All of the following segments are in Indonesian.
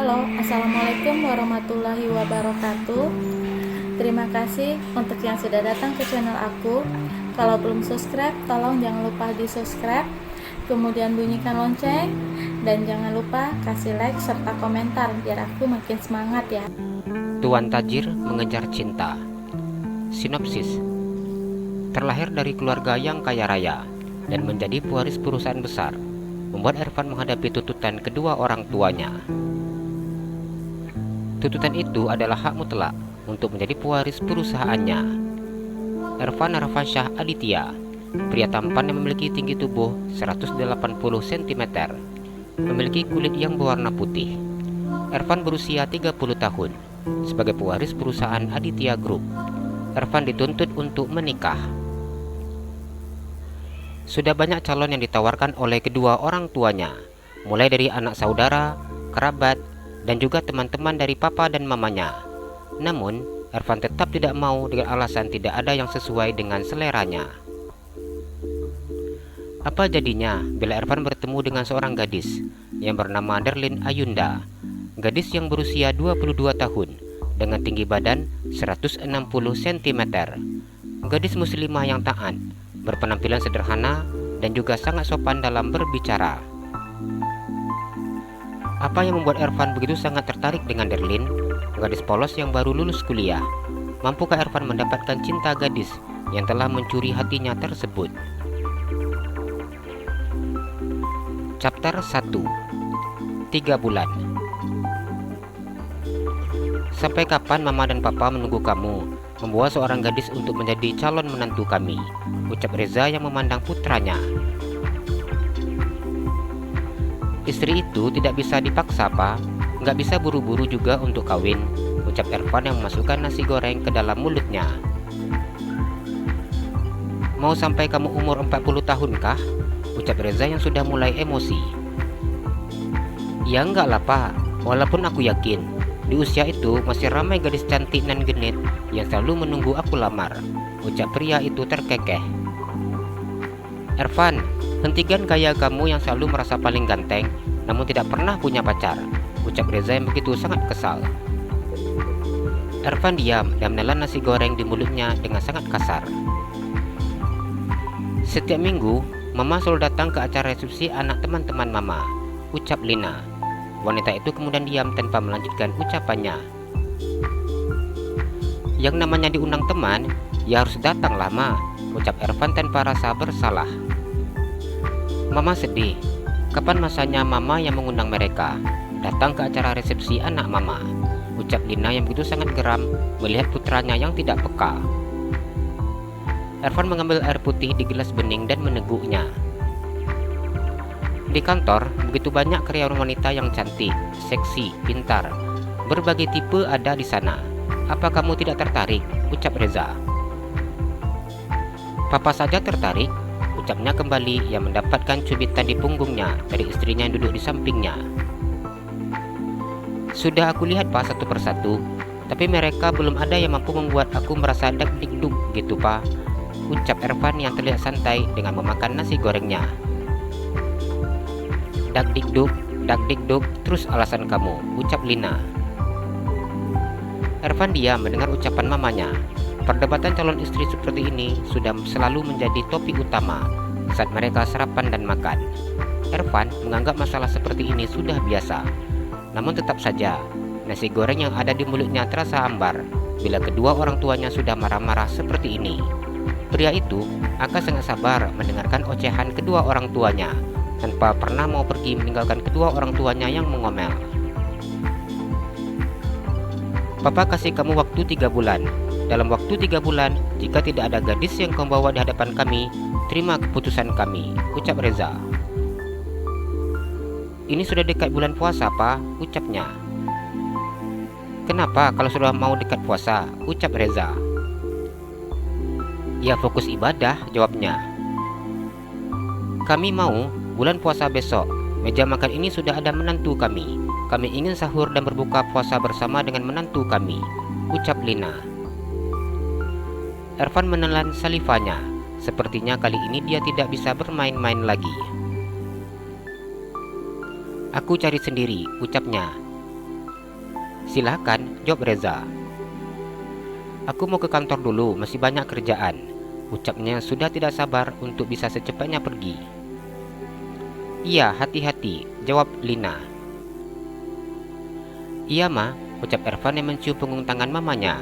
Halo, Assalamualaikum warahmatullahi wabarakatuh. Terima kasih untuk yang sudah datang ke channel aku. Kalau belum subscribe, tolong jangan lupa di subscribe, kemudian bunyikan lonceng, dan jangan lupa kasih like serta komentar biar aku makin semangat ya. Tuan Tajir mengejar cinta. Sinopsis: terlahir dari keluarga yang kaya raya dan menjadi pewaris perusahaan besar, membuat Ervan menghadapi tuntutan kedua orang tuanya. Tuntutan itu adalah hak mutlak untuk menjadi pewaris perusahaannya. Ervan Arfansyah Aditya, pria tampan yang memiliki tinggi tubuh 180 cm, memiliki kulit yang berwarna putih. Ervan berusia 30 tahun. Sebagai pewaris perusahaan Aditya Group, Ervan dituntut untuk menikah. Sudah banyak calon yang ditawarkan oleh kedua orang tuanya, mulai dari anak saudara, kerabat, dan juga teman-teman dari papa dan mamanya. Namun, Ervan tetap tidak mau dengan alasan tidak ada yang sesuai dengan seleranya. Apa jadinya bila Ervan bertemu dengan seorang gadis yang bernama Darlin Ayunda, gadis yang berusia 22 tahun dengan tinggi badan 160 cm, gadis muslimah yang taat, berpenampilan sederhana, dan juga sangat sopan dalam berbicara. Apa yang membuat Ervan begitu sangat tertarik dengan Darlin, gadis polos yang baru lulus kuliah? Mampukah Ervan mendapatkan cinta gadis yang telah mencuri hatinya tersebut? Chapter 1. 3 bulan. Sampai kapan mama dan papa menunggu kamu membawa seorang gadis untuk menjadi calon menantu kami? Ucap Reza yang memandang putranya. Istri itu tidak bisa dipaksa, Pak. Nggak bisa buru-buru juga untuk kawin, ucap Ervan yang memasukkan nasi goreng ke dalam mulutnya. Mau sampai kamu umur 40 tahun kah? Ucap Reza yang sudah mulai emosi. Ya enggak lah, Pak. Walaupun aku yakin di usia itu masih ramai gadis cantik nan genit yang selalu menunggu aku lamar, ucap pria itu terkekeh. Ervan, hentikan gaya kamu yang selalu merasa paling ganteng namun tidak pernah punya pacar, ucap Reza yang begitu sangat kesal. Ervan diam dan menelan nasi goreng di mulutnya dengan sangat kasar. Setiap minggu, Mama selalu datang ke acara resepsi anak teman-teman Mama, ucap Lina. Wanita itu kemudian diam tanpa melanjutkan ucapannya. Yang namanya diundang teman, ya harus datang lama, ucap Ervan tanpa rasa bersalah. Mama sedih. Kapan masanya Mama yang mengundang mereka datang ke acara resepsi anak Mama, ucap Lina yang begitu sangat geram melihat putranya yang tidak peka. Ervan mengambil air putih di gelas bening dan meneguknya. Di kantor, begitu banyak karyawan wanita yang cantik, seksi, pintar. Berbagai tipe ada di sana. Apa kamu tidak tertarik? Ucap Reza. Papa saja tertarik, ucapnya kembali yang mendapatkan cubitan di punggungnya dari istrinya yang duduk di sampingnya. Sudah aku lihat, Pak, satu persatu, tapi mereka belum ada yang mampu membuat aku merasa dak-dikduk gitu, Pak, ucap Ervan yang terlihat santai dengan memakan nasi gorengnya. Dak-dikduk, terus alasan kamu, ucap Lina. Ervan diam mendengar ucapan mamanya. Perdebatan calon istri seperti ini sudah selalu menjadi topik utama saat mereka sarapan dan makan. Ervan menganggap masalah seperti ini sudah biasa. Namun tetap saja, nasi goreng yang ada di mulutnya terasa hambar bila kedua orang tuanya sudah marah-marah seperti ini. Pria itu akan sangat sabar mendengarkan ocehan kedua orang tuanya tanpa pernah mau pergi meninggalkan kedua orang tuanya yang mengomel. Papa kasih kamu waktu 3 bulan. Dalam waktu 3 bulan, jika tidak ada gadis yang kau bawa di hadapan kami, terima keputusan kami, ucap Reza. Ini sudah dekat bulan puasa, Pak, ucapnya. Kenapa kalau sudah mau dekat puasa, ucap Reza. Ya fokus ibadah, jawabnya. Kami mau bulan puasa besok, meja makan ini sudah ada menantu kami. Kami ingin sahur dan berbuka puasa bersama dengan menantu kami, ucap Lina. Ervan menelan salivanya. Sepertinya kali ini dia tidak bisa bermain-main lagi. Aku cari sendiri, ucapnya. Silahkan, jawab Reza. Aku mau ke kantor dulu, masih banyak kerjaan, ucapnya sudah tidak sabar untuk bisa secepatnya pergi. Iya, hati-hati, jawab Lina. Iya ma, ucap Ervan yang mencium punggung tangan mamanya.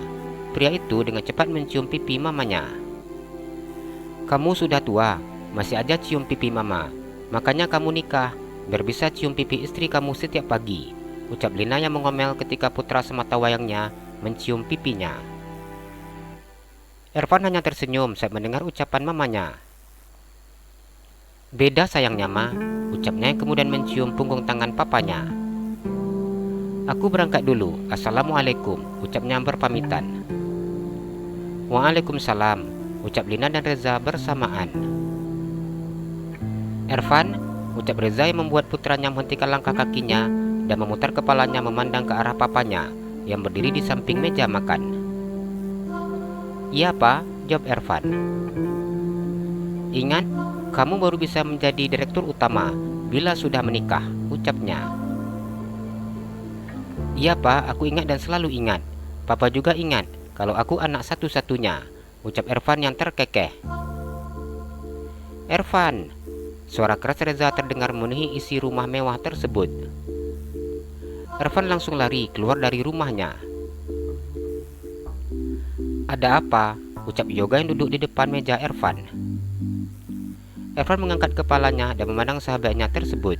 Pria itu dengan cepat mencium pipi mamanya. Kamu sudah tua, masih aja cium pipi mama. Makanya kamu nikah, biar bisa cium pipi istri kamu setiap pagi, ucap Lina yang mengomel ketika putra sematawayangnya mencium pipinya. Ervan hanya tersenyum saat mendengar ucapan mamanya. Beda sayangnya ma, ucapnya yang kemudian mencium punggung tangan papanya. Aku berangkat dulu, assalamualaikum, ucapnya berpamitan. Waalaikumsalam, ucap Lina dan Reza bersamaan. Ervan, ucap Reza yang membuat putranya menghentikan langkah kakinya dan memutar kepalanya memandang ke arah papanya yang berdiri di samping meja makan. Iya pak, jawab Ervan. Ingat, kamu baru bisa menjadi direktur utama bila sudah menikah, ucapnya. Iya pak, aku ingat dan selalu ingat. Papa juga ingat kalau aku anak satu-satunya, ucap Ervan yang terkekeh. Ervan, suara keras Reza terdengar memenuhi isi rumah mewah tersebut. Ervan langsung lari keluar dari rumahnya. Ada apa? Ucap Yoga yang duduk di depan meja Ervan. Ervan mengangkat kepalanya dan memandang sahabatnya tersebut.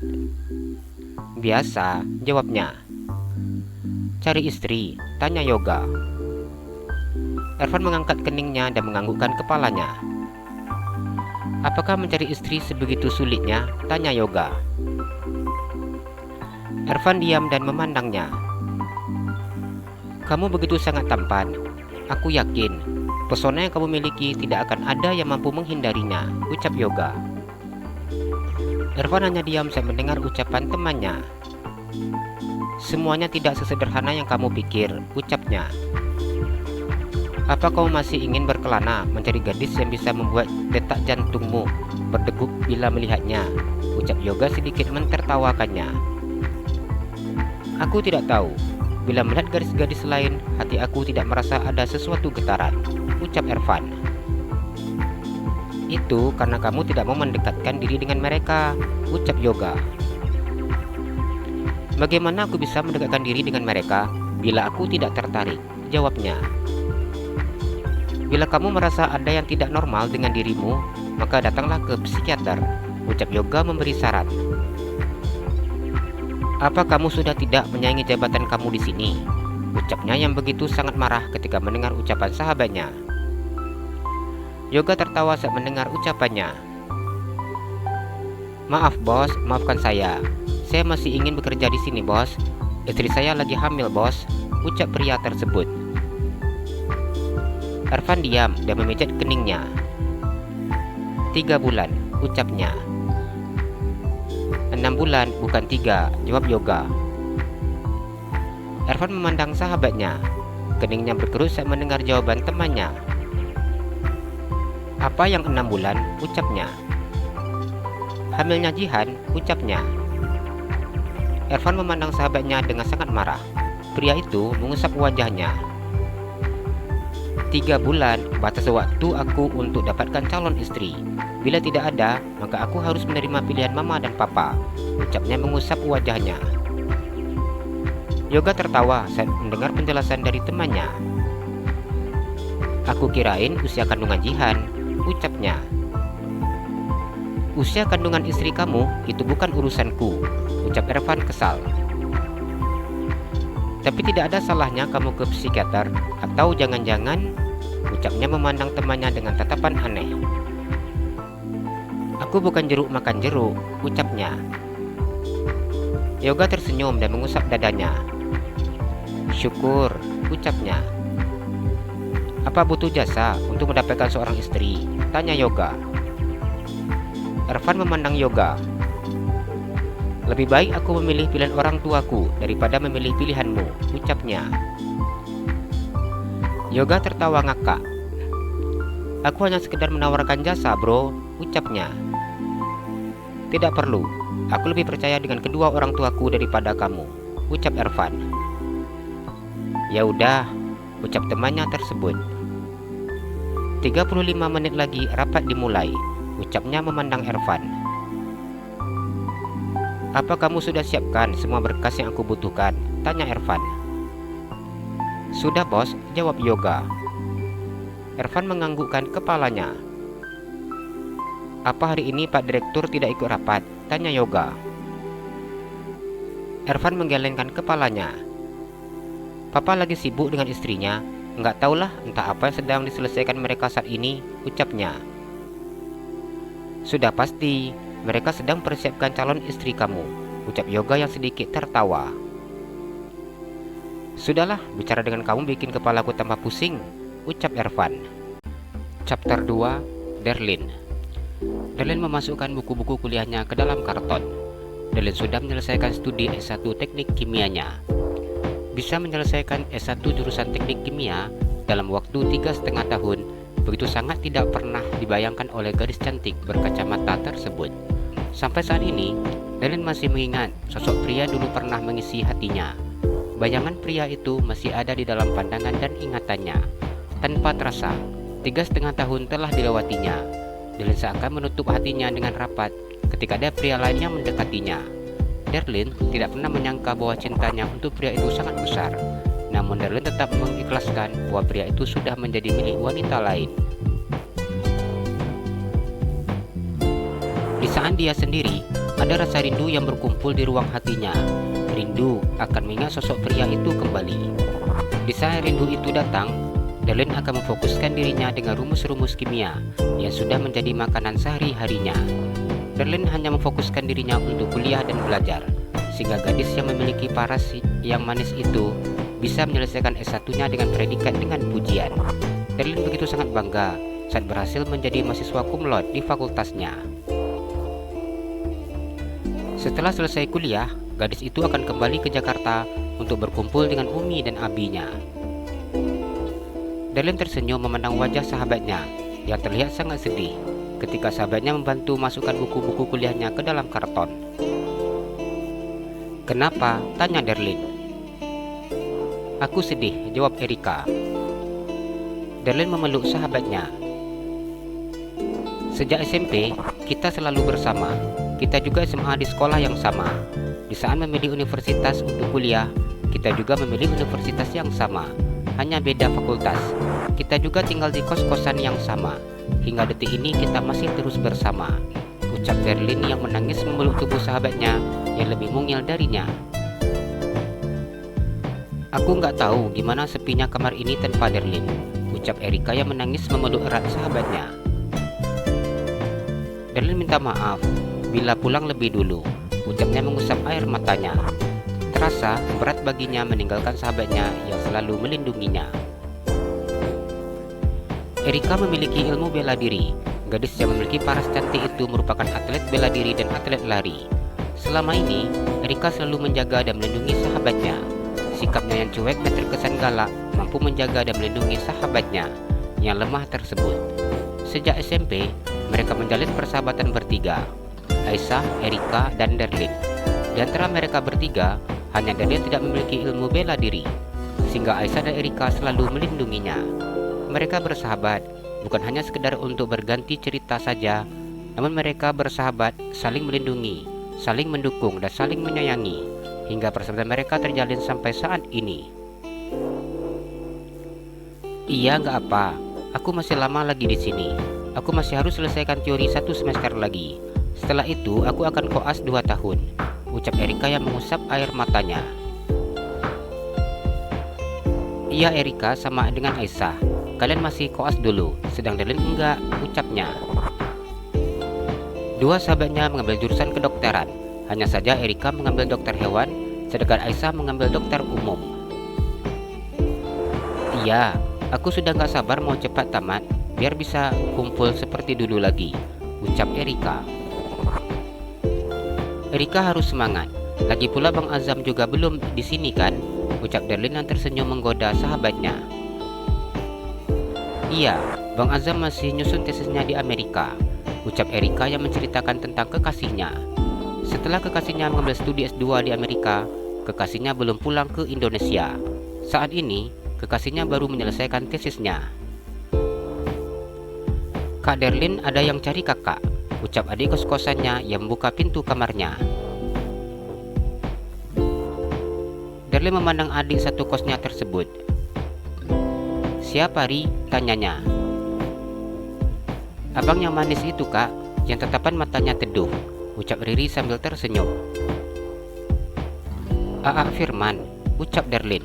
Biasa, jawabnya. Cari istri? Tanya Yoga. Ervan mengangkat keningnya dan menganggukkan kepalanya. Apakah mencari istri sebegitu sulitnya? Tanya Yoga. Ervan diam dan memandangnya. Kamu begitu sangat tampan. Aku yakin, pesona yang kamu miliki tidak akan ada yang mampu menghindarinya, ucap Yoga. Ervan hanya diam saat mendengar ucapan temannya. Semuanya tidak sesederhana yang kamu pikir, ucapnya. Apa kamu masih ingin berkelana mencari gadis yang bisa membuat detak jantungmu berdegup bila melihatnya, ucap Yoga sedikit mentertawakannya. Aku tidak tahu. Bila melihat gadis-gadis lain, hati aku tidak merasa ada sesuatu getaran, ucap Ervan. Itu karena kamu tidak mau mendekatkan diri dengan mereka, ucap Yoga. Bagaimana aku bisa mendekatkan diri dengan mereka bila aku tidak tertarik, jawabnya. Bila kamu merasa ada yang tidak normal dengan dirimu, maka datanglah ke psikiater, ucap Yoga memberi saran. Apa kamu sudah tidak menyayangi jabatan kamu di sini? Ucapnya yang begitu sangat marah ketika mendengar ucapan sahabatnya. Yoga tertawa saat mendengar ucapannya. Maaf bos, maafkan saya. Saya masih ingin bekerja di sini bos. Istri saya lagi hamil bos, ucap pria tersebut. Ervan diam dan memijat keningnya. 3 bulan, ucapnya. 6 bulan bukan 3, jawab Yoga. Ervan memandang sahabatnya. Keningnya berkerut saat mendengar jawaban temannya. Apa yang 6 bulan, ucapnya. Hamilnya Jihan, ucapnya. Ervan memandang sahabatnya dengan sangat marah. Pria itu mengusap wajahnya. 3 bulan batas waktu aku untuk dapatkan calon istri. Bila tidak ada, maka aku harus menerima pilihan mama dan papa, ucapnya mengusap wajahnya. Yoga tertawa saat mendengar penjelasan dari temannya. Aku kirain usia kandungan Jihan, ucapnya. Usia kandungan istri kamu itu bukan urusanku, ucap Ervan kesal. Tapi tidak ada salahnya kamu ke psikiater, atau jangan-jangan, ucapnya memandang temannya dengan tatapan aneh. Aku bukan jeruk makan jeruk, ucapnya. Yoga tersenyum dan mengusap dadanya. Syukur, ucapnya. Apa butuh jasa untuk mendapatkan seorang istri? Tanya Yoga. Ervan memandang Yoga. Lebih baik aku memilih pilihan orang tuaku daripada memilih pilihanmu, ucapnya. Yoga tertawa ngakak. Aku hanya sekedar menawarkan jasa bro, ucapnya. Tidak perlu, aku lebih percaya dengan kedua orang tuaku daripada kamu, ucap Ervan. Ya udah, ucap temannya tersebut. 35 menit lagi rapat dimulai, ucapnya memandang Ervan. Apa kamu sudah siapkan semua berkas yang aku butuhkan? Tanya Ervan. Sudah bos, jawab Yoga. Ervan menganggukkan kepalanya. Apa hari ini Pak Direktur tidak ikut rapat? Tanya Yoga. Ervan menggelengkan kepalanya. Papa lagi sibuk dengan istrinya. Enggak tahulah entah apa yang sedang diselesaikan mereka saat ini, ucapnya. Sudah pasti, mereka sedang persiapkan calon istri kamu, ucap Yoga yang sedikit tertawa. Sudahlah, bicara dengan kamu bikin kepalaku tambah pusing, ucap Ervan. Chapter 2, Derlin. Derlin memasukkan buku-buku kuliahnya ke dalam karton. Derlin sudah menyelesaikan studi S1 teknik kimianya. Bisa menyelesaikan S1 jurusan teknik kimia dalam waktu 3,5 tahun, begitu sangat tidak pernah dibayangkan oleh gadis cantik berkacamata tersebut. Sampai saat ini, Derlin masih mengingat sosok pria dulu pernah mengisi hatinya. Bayangan pria itu masih ada di dalam pandangan dan ingatannya. Tanpa terasa, 3,5 tahun telah dilewatinya. Derlin seakan menutup hatinya dengan rapat ketika ada pria lain yang mendekatinya. Derlin tidak pernah menyangka bahwa cintanya untuk pria itu sangat besar. Namun Derlin tetap mengikhlaskan bahwa pria itu sudah menjadi milik wanita lain. Di saat dia sendiri, ada rasa rindu yang berkumpul di ruang hatinya. Rindu akan mengingat sosok pria itu kembali. Di saat rindu itu datang, Derlin akan memfokuskan dirinya dengan rumus-rumus kimia yang sudah menjadi makanan sehari-harinya. Derlin hanya memfokuskan dirinya untuk kuliah dan belajar, sehingga gadis yang memiliki paras yang manis itu bisa menyelesaikan S1-nya dengan predikat dengan pujian. Derlin begitu sangat bangga saat berhasil menjadi mahasiswa cum laude di fakultasnya. Setelah selesai kuliah, gadis itu akan kembali ke Jakarta untuk berkumpul dengan Umi dan abinya. Derlin tersenyum memandang wajah sahabatnya yang terlihat sangat sedih ketika sahabatnya membantu masukkan buku-buku kuliahnya ke dalam karton. Kenapa? Tanya Derlin. Aku sedih, jawab Erika. Derlin memeluk sahabatnya. Sejak SMP, kita selalu bersama. Kita juga SMA di sekolah yang sama. Di saat memilih universitas untuk kuliah, kita juga memilih universitas yang sama, hanya beda fakultas. Kita juga tinggal di kos-kosan yang sama. Hingga detik ini kita masih terus bersama, ucap Derlin yang menangis memeluk tubuh sahabatnya yang lebih mungil darinya. Aku nggak tahu gimana sepinya kamar ini tanpa Derlin, ucap Erika yang menangis memeluk erat sahabatnya. Derlin minta maaf bila pulang lebih dulu, ucapnya mengusap air matanya. Terasa berat baginya meninggalkan sahabatnya yang selalu melindunginya. Erika memiliki ilmu bela diri. Gadis yang memiliki paras cantik itu merupakan atlet bela diri dan atlet lari. Selama ini, Erika selalu menjaga dan melindungi sahabatnya. Sikapnya yang cuek dan terkesan galak mampu menjaga dan melindungi sahabatnya yang lemah tersebut. Sejak SMP, mereka menjalin persahabatan bertiga, Aisyah, Erika, dan Derlin. Di antara mereka bertiga, hanya Derlin tidak memiliki ilmu bela diri, sehingga Aisyah dan Erika selalu melindunginya. Mereka bersahabat, bukan hanya sekedar untuk berganti cerita saja, namun mereka bersahabat, saling melindungi, saling mendukung, dan saling menyayangi, hingga persahabatan mereka terjalin sampai saat ini. Iya, nggak apa, aku masih lama lagi di sini. Aku masih harus selesaikan teori 1 semester lagi. Setelah itu, aku akan koas 2 tahun, ucap Erika yang mengusap air matanya. Iya Erika, sama dengan Aisyah. Kalian masih koas dulu, sedang Derlin enggak, ucapnya. Dua sahabatnya mengambil jurusan kedokteran. Hanya saja Erika mengambil dokter hewan, sedangkan Aisyah mengambil dokter umum. Iya, aku sudah gak sabar mau cepat tamat, biar bisa kumpul seperti dulu lagi, ucap Erika. Erika harus semangat. Lagi pula Bang Azam juga belum di sini kan, ucap Derlin yang tersenyum menggoda sahabatnya. Iya, Bang Azam masih nyusun tesisnya di Amerika, ucap Erika yang menceritakan tentang kekasihnya. Setelah kekasihnya mengambil studi S2 di Amerika, kekasihnya belum pulang ke Indonesia. Saat ini, kekasihnya baru menyelesaikan tesisnya. "Kak Darlin, ada yang cari kakak," ucap adik kos-kosannya yang membuka pintu kamarnya. Darlin memandang adik satu kosnya tersebut. "Siapa, Ri?" tanyanya. "Abang yang manis itu, Kak, yang tatapan matanya teduh," ucap Riri sambil tersenyum. "Aa Firman," ucap Darlin.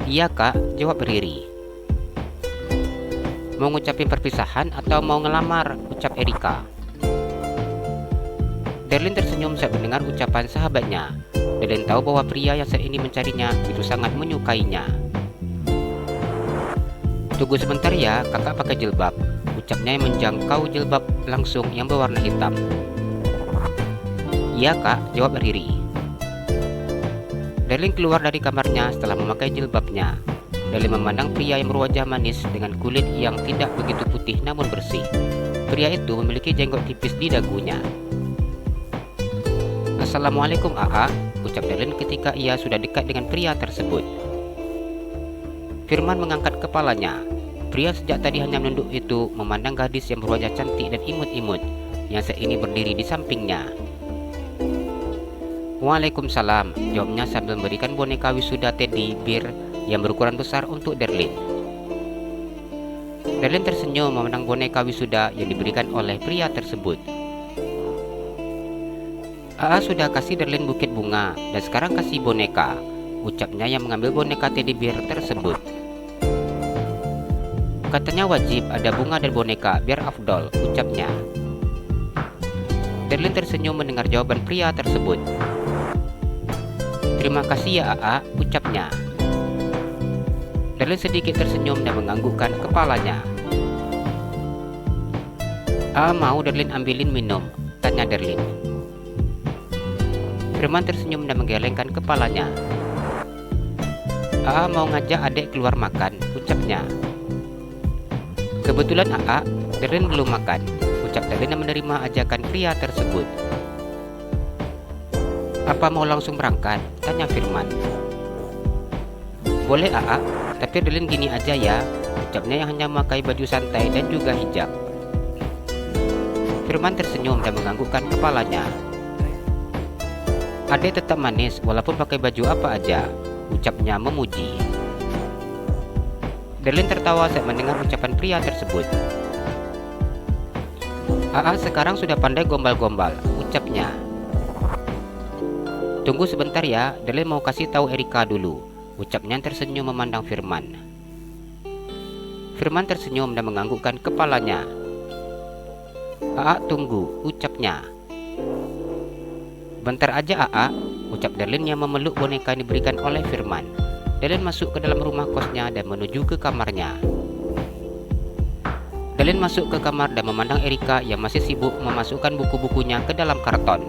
"Iya, Kak," jawab Riri. "Mau ngucapin perpisahan atau mau ngelamar?" ucap Erika. Darlin tersenyum saat mendengar ucapan sahabatnya. Darlin tahu bahwa pria yang saat ini mencarinya itu sangat menyukainya. "Tunggu sebentar ya, kakak pakai jilbab," ucapnya yang menjangkau jilbab langsung yang berwarna hitam. "Iya, Kak," jawab Riri. Darlin keluar dari kamarnya setelah memakai jilbabnya. Darlin memandang pria yang berwajah manis dengan kulit yang tidak begitu putih namun bersih. Pria itu memiliki jenggot tipis di dagunya. "Assalamualaikum, Aa," ucap Darlin ketika ia sudah dekat dengan pria tersebut. Firman mengangkat kepalanya. Pria sejak tadi hanya menunduk itu memandang gadis yang berwajah cantik dan imut-imut yang saat ini berdiri di sampingnya. "Waalaikumsalam," jawabnya sambil memberikan boneka wisuda teddy bear yang berukuran besar untuk Darlin. Darlin tersenyum memandang boneka wisuda yang diberikan oleh pria tersebut. "Aa sudah kasih Darlin buket bunga dan sekarang kasih boneka," ucapnya yang mengambil boneka teddy bear tersebut. "Katanya wajib ada bunga dan boneka biar afdol," ucapnya. Darlin tersenyum mendengar jawaban pria tersebut. "Terima kasih ya, Aa," ucapnya. Darlin sedikit tersenyum dan menganggukkan kepalanya. "Aa mau Darlin ambilin minum?" tanya Darlin. Firman tersenyum dan menggelengkan kepalanya. "Aa mau ngajak adik keluar makan," ucapnya. "Kebetulan Aa, Darlin belum makan," ucap Darlin yang menerima ajakan pria tersebut. "Apa mau langsung berangkat?" tanya Firman. "Boleh Aa, tapi Darlin gini aja ya," ucapnya yang hanya memakai baju santai dan juga hijab. Firman tersenyum dan menganggukkan kepalanya. "Adek tetap manis walaupun pakai baju apa aja," ucapnya memuji. Darlin tertawa saat mendengar ucapan pria tersebut. "Aa sekarang sudah pandai gombal-gombal," ucapnya. "Tunggu sebentar ya, Darlin mau kasih tahu Erika dulu," ucapnya tersenyum memandang Firman. Firman tersenyum dan menganggukkan kepalanya. "Aa tunggu," ucapnya. "Bentar aja Aa," ucap Darlin yang memeluk boneka yang diberikan oleh Firman. Darlin masuk ke dalam rumah kosnya dan menuju ke kamarnya. Darlin masuk ke kamar dan memandang Erika yang masih sibuk memasukkan buku-bukunya ke dalam karton.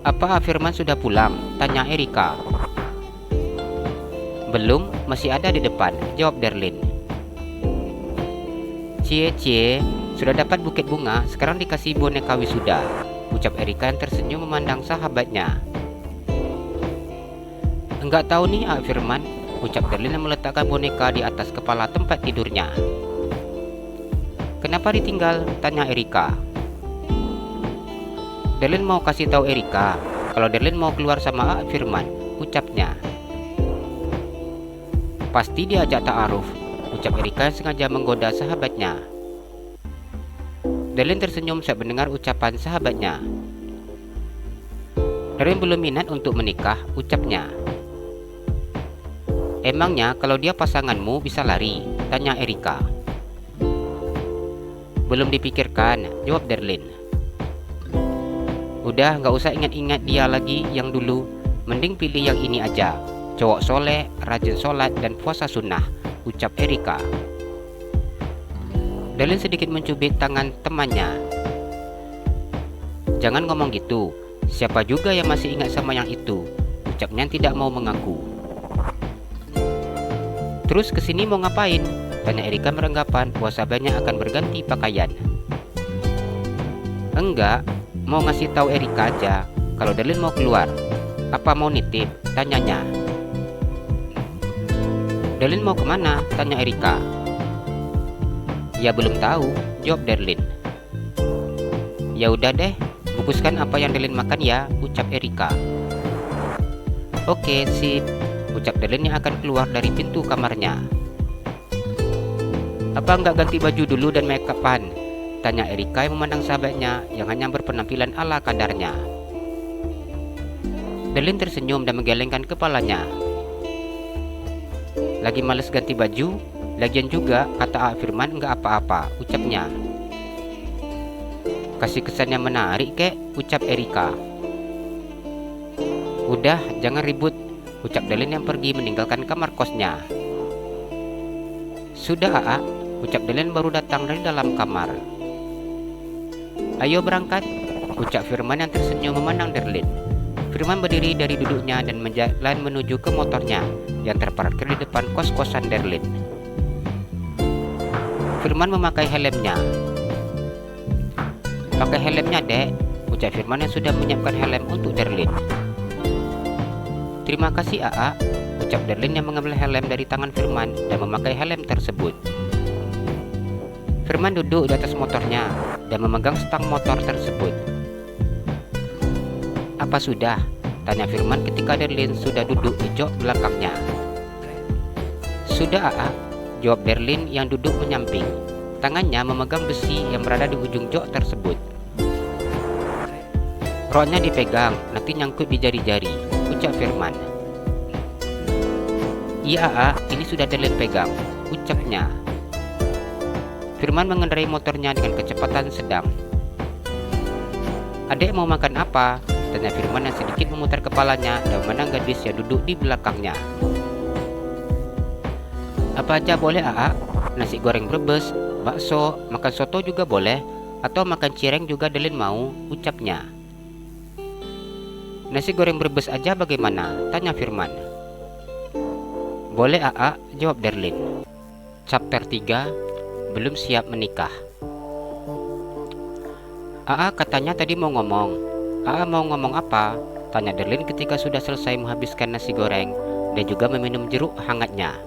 "Apa Firman sudah pulang?" tanya Erika. "Belum, masih ada di depan," jawab Darlin. "Cie, sudah dapat buket bunga, sekarang dikasih boneka wisuda," ucap Erika yang tersenyum memandang sahabatnya. "Enggak tahu nih Firman," ucap Darlin yang meletakkan boneka di atas kepala tempat tidurnya. "Kenapa ditinggal?" tanya Erika. Darlin mau kasih tahu Erika kalau Darlin mau keluar sama Firman, ucapnya. "Pasti diajak ta'aruf," ucap Erika yang sengaja menggoda sahabatnya. Darlin tersenyum saat mendengar ucapan sahabatnya. "Darlin belum minat untuk menikah," ucapnya. "Emangnya kalau dia pasanganmu bisa lari?" tanya Erika. "Belum dipikirkan," jawab Darlin. "Udah gak usah ingat-ingat dia lagi yang dulu, mending pilih yang ini aja, cowok soleh, rajin sholat dan puasa sunnah," ucap Erika. Darlin sedikit mencubit tangan temannya. "Jangan ngomong gitu, siapa juga yang masih ingat sama yang itu," ucapnya tidak mau mengaku. "Terus kesini mau ngapain?" tanya Erika beranggapan bahwa sahabatnya akan berganti pakaian. Enggak, mau ngasih tahu Erika aja kalau Darlin mau keluar. Apa mau nitip? Tanyanya. Darlin mau kemana? Tanya Erika. Ya belum tahu, jawab Darlin. Ya udah deh, bungkuskan apa yang Darlin makan ya, ucap Erika. Oke, sip, ucap Darlin yang akan keluar dari pintu kamarnya. Apa nggak ganti baju dulu dan make upan? Tanya Erika yang memandang sahabatnya yang hanya berpenampilan ala kadarnya. Darlin tersenyum dan menggelengkan kepalanya. Lagi males ganti baju? Lagian juga kata Firman nggak apa-apa, ucapnya. Kasih kesan yang menarik kek, ucap Erika. Udah, jangan ribut, ucap Darlin yang pergi meninggalkan kamar kosnya. Sudah Aa, ucap Darlin baru datang dari dalam kamar. Ayo berangkat, ucap Firman yang tersenyum memandang Darlin. Firman berdiri dari duduknya dan menjalan menuju ke motornya yang terparkir di depan kos-kosan Darlin. Firman memakai helmnya. Pakai helmnya dek, ucap Firman yang sudah menyiapkan helm untuk Darlin. Terima kasih Aa, ucap Darlin yang mengambil helm dari tangan Firman dan memakai helm tersebut. Firman duduk di atas motornya dan memegang stang motor tersebut. Apa sudah? Tanya Firman ketika Darlin sudah duduk di jok belakangnya. Sudah Aa, jawab Darlin yang duduk menyamping. Tangannya memegang besi yang berada di ujung jok tersebut. Roknya dipegang, nanti nyangkut di jari-jari, ucap Firman. Iya Aa, ini sudah Darlin pegang, ucapnya. Firman mengendarai motornya dengan kecepatan sedang. Adek mau makan apa? Tanya Firman yang sedikit memutar kepalanya dan memandang gadis yang duduk di belakangnya. Apa aja boleh Aa, nasi goreng Brebes, bakso, makan soto juga boleh, atau makan cireng juga Darlin mau, ucapnya. Nasi goreng Brebes aja bagaimana? Tanya Firman. Boleh Aa, jawab Darlin. Chapter 3, belum siap menikah. Aa katanya tadi mau ngomong. Aa mau ngomong apa? Tanya Darlin ketika sudah selesai menghabiskan nasi goreng dan juga meminum jeruk hangatnya.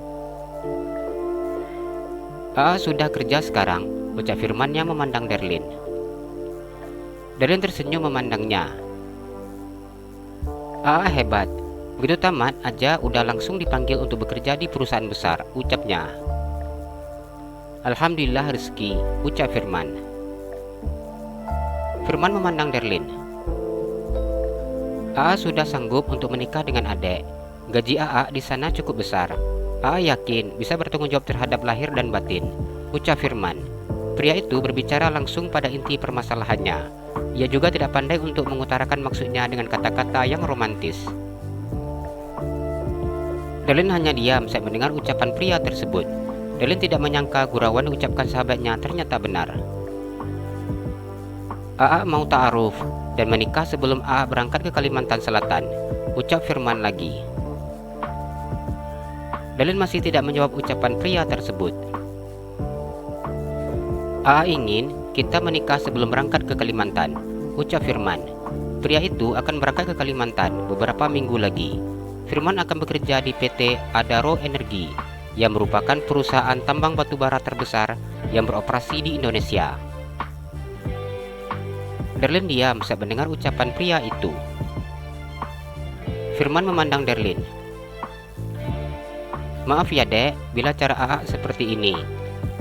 Aa sudah kerja sekarang, ucap Firman yang memandang Darlin. Darlin tersenyum memandangnya. Aa hebat, begitu tamat aja udah langsung dipanggil untuk bekerja di perusahaan besar, ucapnya. Alhamdulillah rezeki, ucap Firman. Firman memandang Darlin. Aa sudah sanggup untuk menikah dengan adek. Gaji Aa di sana cukup besar. Aa yakin bisa bertanggung jawab terhadap lahir dan batin, ucap Firman. Pria itu berbicara langsung pada inti permasalahannya. Ia juga tidak pandai untuk mengutarakan maksudnya dengan kata-kata yang romantis. Darlin hanya diam saat mendengar ucapan pria tersebut. Darlin tidak menyangka gurauan diucapkan sahabatnya ternyata benar. Aa mau ta'aruf dan menikah sebelum Aa berangkat ke Kalimantan Selatan, ucap Firman lagi. Darlin masih tidak menjawab ucapan pria tersebut. Aa ingin kita menikah sebelum berangkat ke Kalimantan, ucap Firman. Pria itu akan berangkat ke Kalimantan beberapa minggu lagi. Firman akan bekerja di PT Adaro Energi yang merupakan perusahaan tambang batubara terbesar yang beroperasi di Indonesia. Darlin diam saat mendengar ucapan pria itu. Firman memandang Darlin. Maaf ya dek, bila cara Aa seperti ini.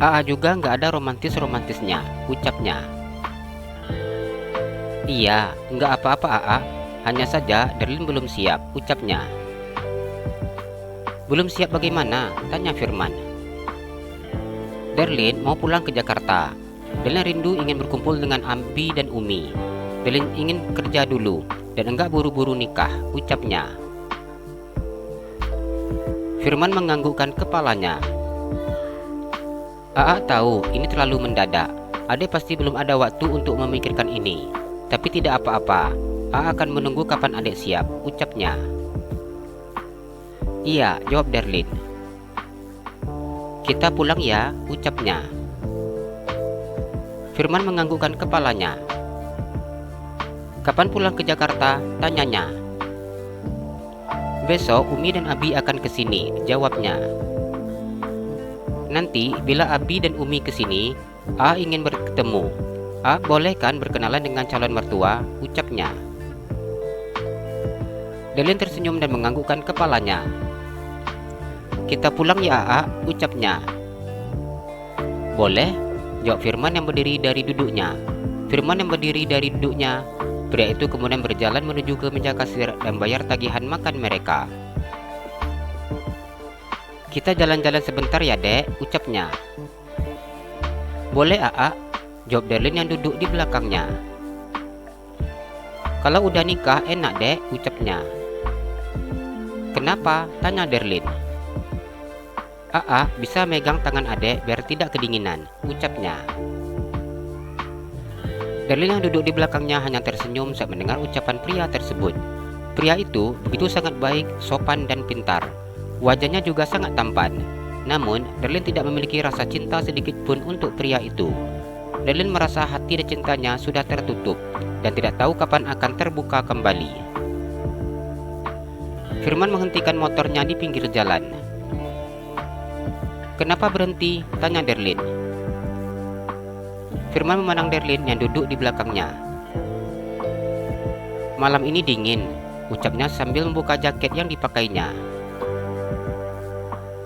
Aa juga nggak ada romantis-romantisnya, ucapnya. Iya, nggak apa-apa Aa, hanya saja Darlin belum siap, ucapnya. Belum siap bagaimana? Tanya Firman. Darlin mau pulang ke Jakarta. Darlin rindu ingin berkumpul dengan Ambi dan Umi. Darlin ingin kerja dulu dan enggak buru-buru nikah, ucapnya. Firman menganggukkan kepalanya. Aa tahu ini terlalu mendadak. Adek pasti belum ada waktu untuk memikirkan ini. Tapi tidak apa-apa. Aa akan menunggu kapan adek siap, ucapnya. Iya, jawab Darlin. Kita pulang ya, ucapnya. Firman menganggukkan kepalanya. Kapan pulang ke Jakarta? Tanyanya. Besok Umi dan Abi akan kesini, jawabnya. Nanti bila Abi dan Umi kesini, A ingin bertemu. A boleh kan berkenalan dengan calon mertua, ucapnya. Darlin tersenyum dan menganggukkan kepalanya. Kita pulang ya A, ucapnya. Boleh, jawab Firman yang berdiri dari duduknya. Firman yang berdiri dari duduknya. Pria itu kemudian berjalan menuju ke meja kasir dan bayar tagihan makan mereka. Kita jalan-jalan sebentar ya dek, ucapnya. Boleh A, jawab Darlin yang duduk di belakangnya. Kalau udah nikah enak dek, ucapnya. Kenapa? Tanya Darlin. A bisa megang tangan adek biar tidak kedinginan, ucapnya. Darlin yang duduk di belakangnya hanya tersenyum saat mendengar ucapan pria tersebut. Pria itu begitu sangat baik, sopan dan pintar. Wajahnya juga sangat tampan. Namun, Darlin tidak memiliki rasa cinta sedikit pun untuk pria itu. Darlin merasa hati dan cintanya sudah tertutup dan tidak tahu kapan akan terbuka kembali. Firman menghentikan motornya di pinggir jalan. Kenapa berhenti? Tanya Darlin. Firman memandang Darlin yang duduk di belakangnya. Malam ini dingin, ucapnya sambil membuka jaket yang dipakainya.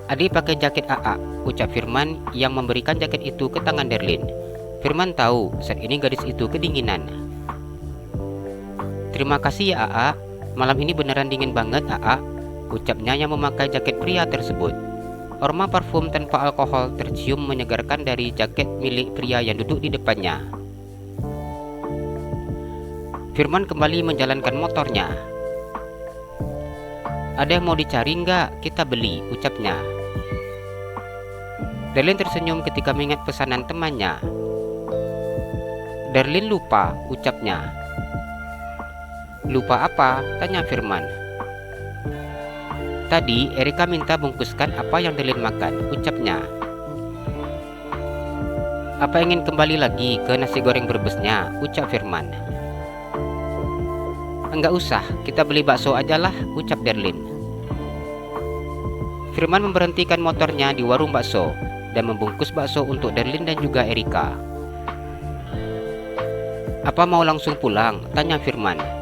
Adik pakai jaket AA, ucap Firman yang memberikan jaket itu ke tangan Darlin. Firman tahu saat ini gadis itu kedinginan. Terima kasih ya AA, malam ini beneran dingin banget AA, ucapnya yang memakai jaket pria tersebut. Aroma parfum tanpa alkohol tercium menyegarkan dari jaket milik pria yang duduk di depannya. Firman kembali menjalankan motornya. Ada yang mau dicari nggak? Kita beli, ucapnya. Darlin tersenyum ketika mengingat pesanan temannya. Darlin lupa, ucapnya. Lupa apa? Tanya Firman. Tadi Erika minta bungkuskan apa yang Darlin makan, ucapnya. Apa ingin kembali lagi ke nasi goreng berbesnya, ucap Firman. Enggak usah, kita beli bakso aja lah, ucap Darlin. Firman memberhentikan motornya di warung bakso dan membungkus bakso untuk Darlin dan juga Erika. Apa mau langsung pulang? Tanya Firman.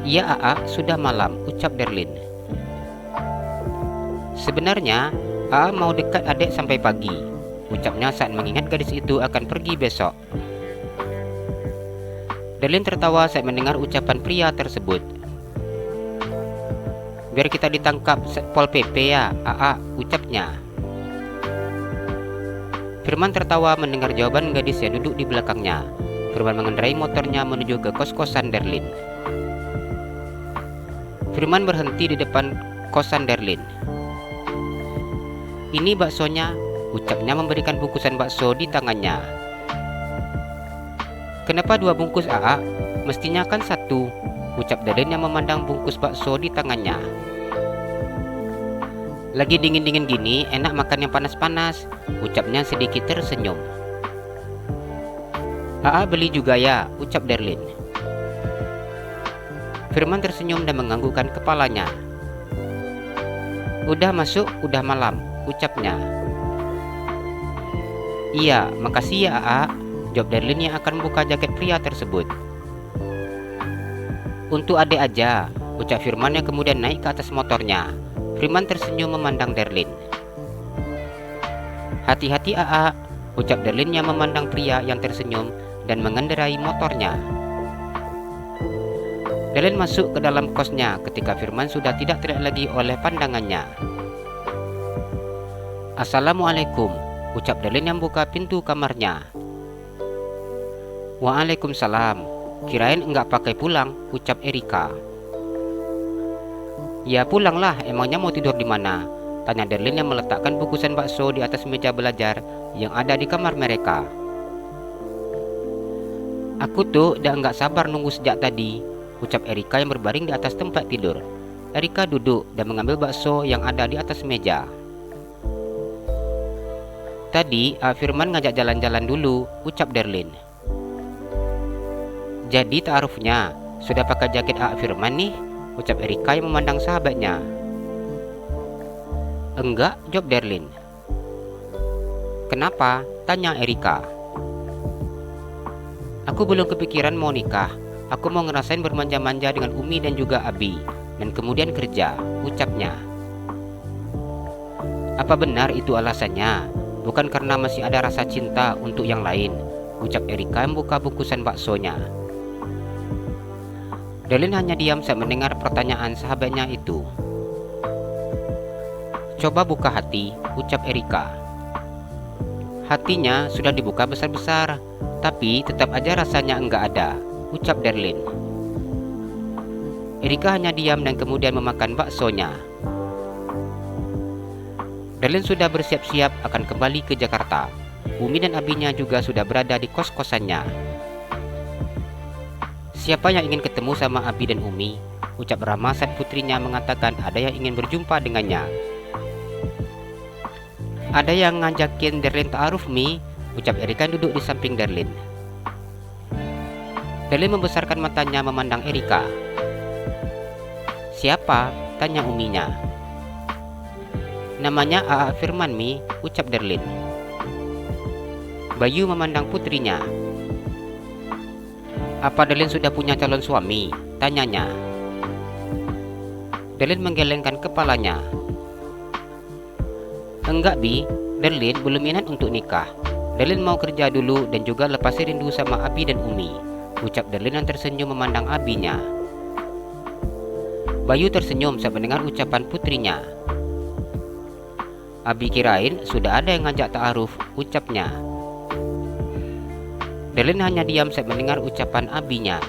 Iya AA, sudah malam, ucap Darlin. Sebenarnya AA mau dekat adek sampai pagi, ucapnya saat mengingat gadis itu akan pergi besok. Darlin tertawa saat mendengar ucapan pria tersebut. Biar kita ditangkap Pol PP ya AA, ucapnya. Firman tertawa mendengar jawaban gadis yang duduk di belakangnya. Firman mengendarai motornya menuju ke kos-kosan Darlin. Firman berhenti di depan kosan Darlin. Ini baksonya, ucapnya memberikan bungkusan bakso di tangannya. Kenapa 2 bungkus AA? Mestinya kan 1, ucap Darlin yang memandang bungkus bakso di tangannya. Lagi dingin-dingin gini, enak makan yang panas-panas, ucapnya sedikit tersenyum. AA beli juga ya, ucap Darlin. Firman tersenyum dan menganggukkan kepalanya. Udah masuk, udah malam, ucapnya. Iya, makasih ya AA, jawab Darlin yang akan membuka jaket pria tersebut. Untuk adek aja, ucap Firman yang kemudian naik ke atas motornya. Firman tersenyum memandang Darlin. Hati-hati AA, ucap Darlin yang memandang pria yang tersenyum dan mengendarai motornya. Darlin masuk ke dalam kosnya ketika Firman sudah tidak terlihat lagi oleh pandangannya. Assalamualaikum, ucap Darlin yang buka pintu kamarnya. Waalaikumsalam, kirain enggak pakai pulang, ucap Erika. Ya pulanglah, emangnya mau tidur di mana? Tanya Darlin yang meletakkan bungkusan bakso di atas meja belajar yang ada di kamar mereka. Aku tuh udah enggak sabar nunggu sejak tadi, ucap Erika yang berbaring di atas tempat tidur. Erika duduk dan mengambil bakso yang ada di atas meja. Tadi Firman ngajak jalan-jalan dulu, ucap Darlin. Jadi ta'arufnya sudah pakai jaket Firman nih, ucap Erika yang memandang sahabatnya. Enggak, jawab Darlin. Kenapa? Tanya Erika. Aku belum kepikiran mau nikah. Aku mau ngerasain bermanja-manja dengan Umi dan juga Abi, dan kemudian kerja, ucapnya. Apa benar itu alasannya? Bukan karena masih ada rasa cinta untuk yang lain, ucap Erika membuka bungkusan baksonya. Darlin hanya diam saat mendengar pertanyaan sahabatnya itu. Coba buka hati, ucap Erika. Hatinya sudah dibuka besar-besar, tapi tetap aja rasanya enggak ada, ucap Darlin. Erika hanya diam dan kemudian memakan baksonya. Darlin sudah bersiap-siap akan kembali ke Jakarta. Umi dan Abinya juga sudah berada di kos-kosannya. Siapa yang ingin ketemu sama Abi dan Umi? Ucap Rama saat putrinya mengatakan ada yang ingin berjumpa dengannya. Ada yang ngajakin Darlin ta'aruf, Mi, ucap Erika duduk di samping Darlin. Darlin membesarkan matanya memandang Erika. Siapa? Tanya Uminya. Namanya Aa Firman, Mi, ucap Darlin. Bayu memandang putrinya. Apa Darlin sudah punya calon suami? Tanyanya. Darlin menggelengkan kepalanya. Enggak, Bi, Darlin belum minat untuk nikah. Darlin mau kerja dulu dan juga lepas rindu sama Abi dan Umi, ucap Darlin yang tersenyum memandang Abinya. Bayu tersenyum saat mendengar ucapan putrinya. Abi kirain sudah ada yang ngajak ta'aruf, ucapnya. Darlin hanya diam saat mendengar ucapan Abinya.